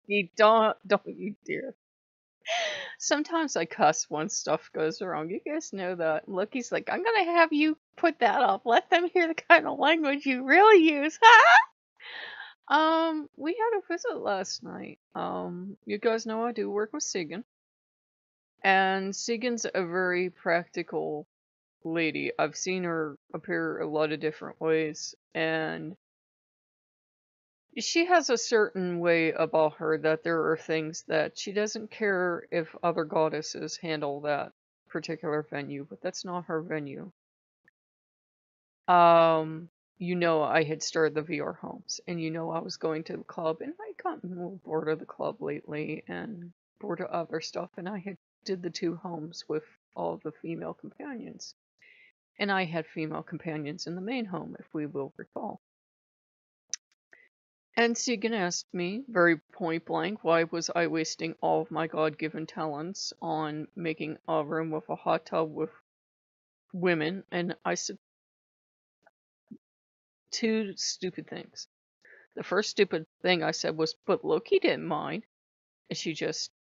You don't you dare. Sometimes I cuss when stuff goes wrong. You guys know that. Loki's like, I'm gonna have you put that up. Let them hear the kind of language you really use. We had a visit last night. You guys know I do work with Sigyn. And Sigyn's a very practical lady. I've seen her appear a lot of different ways, and she has a certain way about her that there are things that she doesn't care if other goddesses handle that particular venue, but that's not her venue. I had started the VR homes, and I was going to the club, and I got a little bored of the club lately, and bored of other stuff, and I had did the 2 homes with all the female companions. And I had female companions in the main home, if we will recall. And Sigyn asked me, very point blank, why was I wasting all of my God-given talents on making a room with a hot tub with women? And I said 2 stupid things. The first stupid thing I said was, but Loki didn't mind. And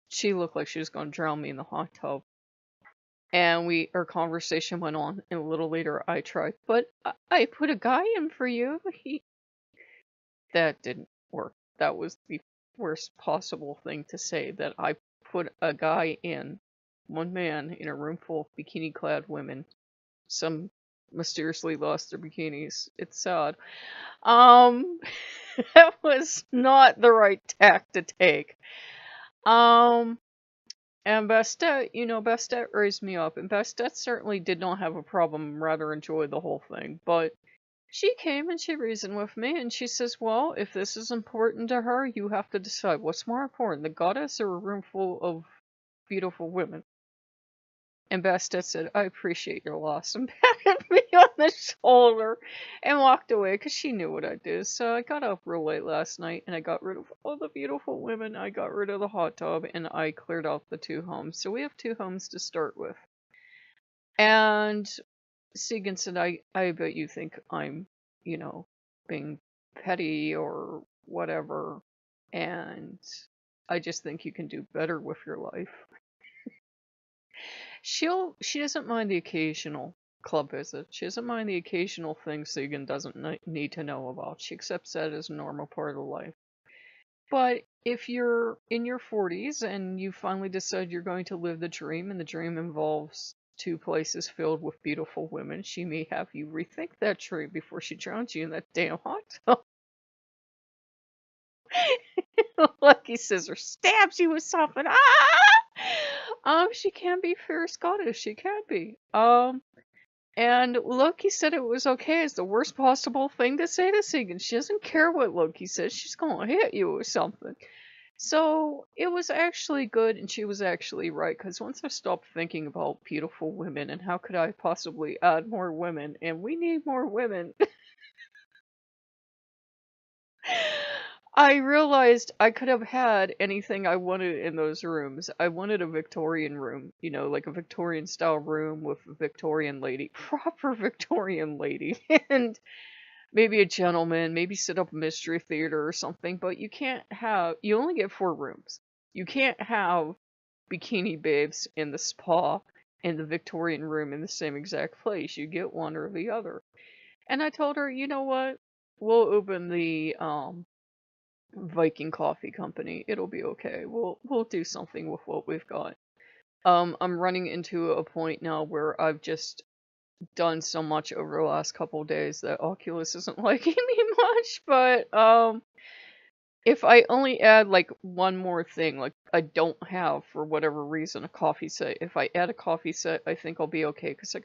she looked like she was going to drown me in the hot tub. And our conversation went on, and a little later I tried, but I put a guy in for you. That didn't work. That was the worst possible thing to say, that I put a guy in, one man, in a room full of bikini-clad women. Some mysteriously lost their bikinis. It's sad. That was not the right tack to take. And Bastet, Bastet raised me up, and Bastet certainly did not have a problem, rather enjoyed the whole thing, but she came and she reasoned with me, and she says, well, if this is important to her, you have to decide what's more important, the goddess or a room full of beautiful women. And Bastet said, I appreciate your loss, and patted me on the shoulder and walked away because she knew what I'd do. So I got up real late last night and I got rid of all the beautiful women. I got rid of the hot tub and I cleared out the 2 homes. So we have 2 homes to start with. And Sigyn said, I bet you think I'm, being petty or whatever. And I just think you can do better with your life. She doesn't mind the occasional club visit. She doesn't mind the occasional thing Sigyn doesn't need to know about. She accepts that as a normal part of life. But if you're in your 40s and you finally decide you're going to live the dream, and the dream involves 2 places filled with beautiful women, she may have you rethink that dream before she drowns you in that damn hot tub. Lucky Scissor stabs you with something. She can be fierce goddess. She can be. And Loki said it was okay. It's the worst possible thing to say to Sigyn. She doesn't care what Loki says. She's gonna hit you with something. So it was actually good, and she was actually right. Because once I stopped thinking about beautiful women and how could I possibly add more women, and we need more women. I realized I could have had anything I wanted in those rooms. I wanted a Victorian room, like a Victorian style room with a Victorian lady, proper Victorian lady, and maybe a gentleman, maybe set up a mystery theater or something, but you only get 4 rooms. You can't have bikini babes in the spa and the Victorian room in the same exact place. You get one or the other. And I told her, you know what? We'll open the, Viking Coffee Company. It'll be okay. We'll do something with what we've got. I'm running into a point now where I've just done so much over the last couple of days that Oculus isn't liking me much, but if I only add like one more thing, like I don't have for whatever reason a coffee set. If I add a coffee set, I think I'll be okay because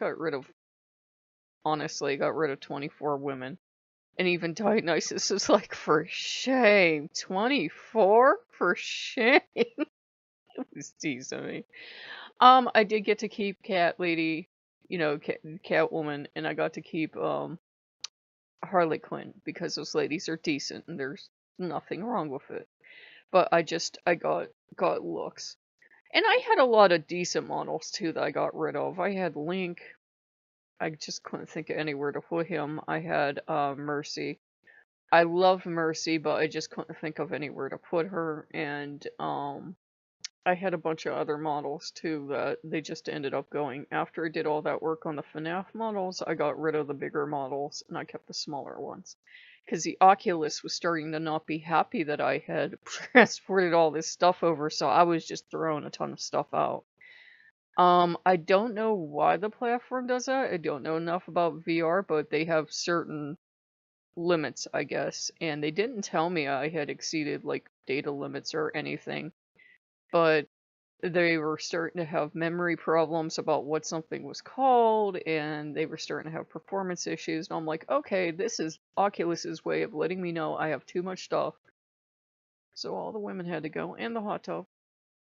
honestly, I got rid of 24 women. And even Dionysus is like, for shame, 24? For shame. It was teasing me. I did get to keep Cat Lady, Catwoman, and I got to keep, Harley Quinn, because those ladies are decent, and there's nothing wrong with it. But I got looks. And I had a lot of decent models, too, that I got rid of. I had Link. I just couldn't think of anywhere to put him. I had, Mercy. I love Mercy, but I just couldn't think of anywhere to put her, and I had a bunch of other models too that they just ended up going. After I did all that work on the FNAF models, I got rid of the bigger models and I kept the smaller ones. Because the Oculus was starting to not be happy that I had transported all this stuff over, so I was just throwing a ton of stuff out. I don't know why the platform does that. I don't know enough about VR, but they have certain limits, I guess. And they didn't tell me I had exceeded like data limits or anything. But they were starting to have memory problems about what something was called, and they were starting to have performance issues. And I'm like, okay, this is Oculus's way of letting me know I have too much stuff. So all the women had to go, and the hot tub.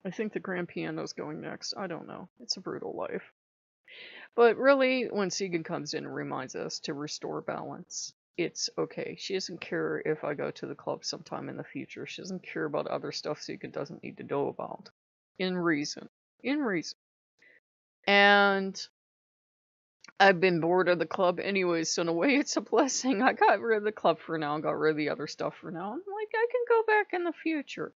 I think the grand piano's going next. I don't know. It's a brutal life. But really, when Sigyn comes in and reminds us to restore balance, it's okay. She doesn't care if I go to the club sometime in the future. She doesn't care about other stuff Sigyn doesn't need to know about. In reason. In reason. And I've been bored of the club anyways, so in a way it's a blessing. I got rid of the club for now and got rid of the other stuff for now. I'm like, I can go back in the future.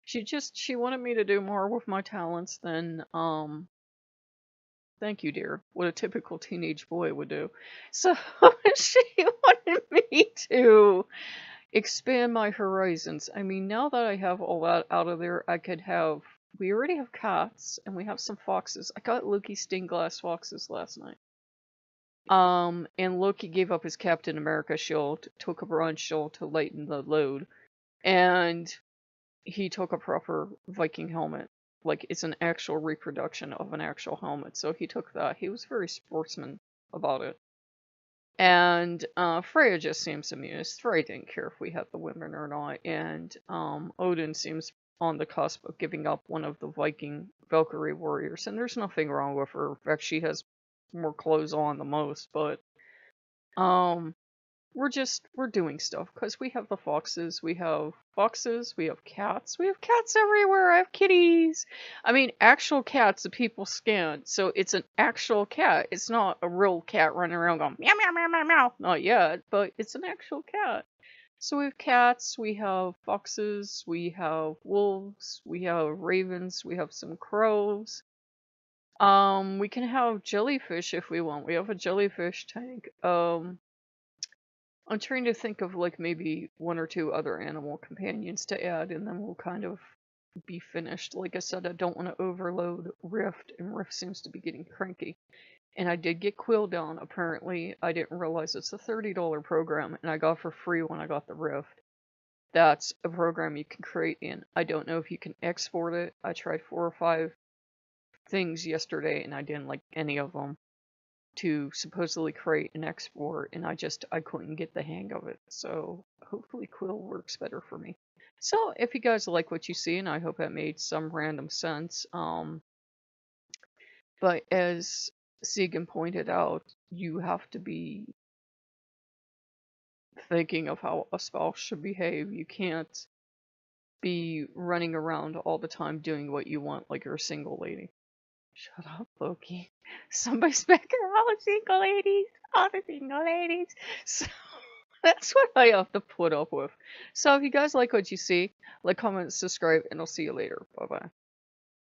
She wanted me to do more with my talents than, thank you, dear. What a typical teenage boy would do. So she wanted me to expand my horizons. I mean, now that I have all that out of there, I could have. We already have cats, and we have some foxes. I got Loki stained glass foxes last night. And Loki gave up his Captain America shield, took a bronze shield to lighten the load, and he took a proper Viking helmet. Like, it's an actual reproduction of an actual helmet. So he took that. He was very sportsman about it. And Freya just seems amused. Freya didn't care if we had the women or not. And Odin seems on the cusp of giving up one of the Viking Valkyrie warriors. And there's nothing wrong with her. In fact, she has more clothes on than most. But we're doing stuff because we have the foxes, we have cats, we have cats everywhere. I have kitties. I mean, actual cats that people scan, so it's an actual cat. It's not a real cat running around going meow meow meow meow meow. Not yet, but it's an actual cat. So we have cats, we have foxes, we have wolves, we have ravens, we have some crows. We can have jellyfish if we want. We have a jellyfish tank. I'm trying to think of like maybe one or two other animal companions to add, and then we'll kind of be finished. Like I said, I don't want to overload Rift, and Rift seems to be getting cranky. And I did get Quill down, apparently. I didn't realize it's a $30 program, and I got for free when I got the Rift. That's a program you can create in. I don't know if you can export it. I tried 4 or 5 things yesterday, and I didn't like any of them to supposedly create an export, and I couldn't get the hang of it. So hopefully Quill works better for me. So if you guys like what you see, and I hope that made some random sense, but as Sigyn pointed out, you have to be thinking of how a spouse should behave. You can't be running around all the time doing what you want like you're a single lady. Shut up, Loki. Somebody's back at all the single ladies. All the single ladies. So that's what I have to put up with. So if you guys like what you see, like, comment, subscribe, and I'll see you later. Bye-bye.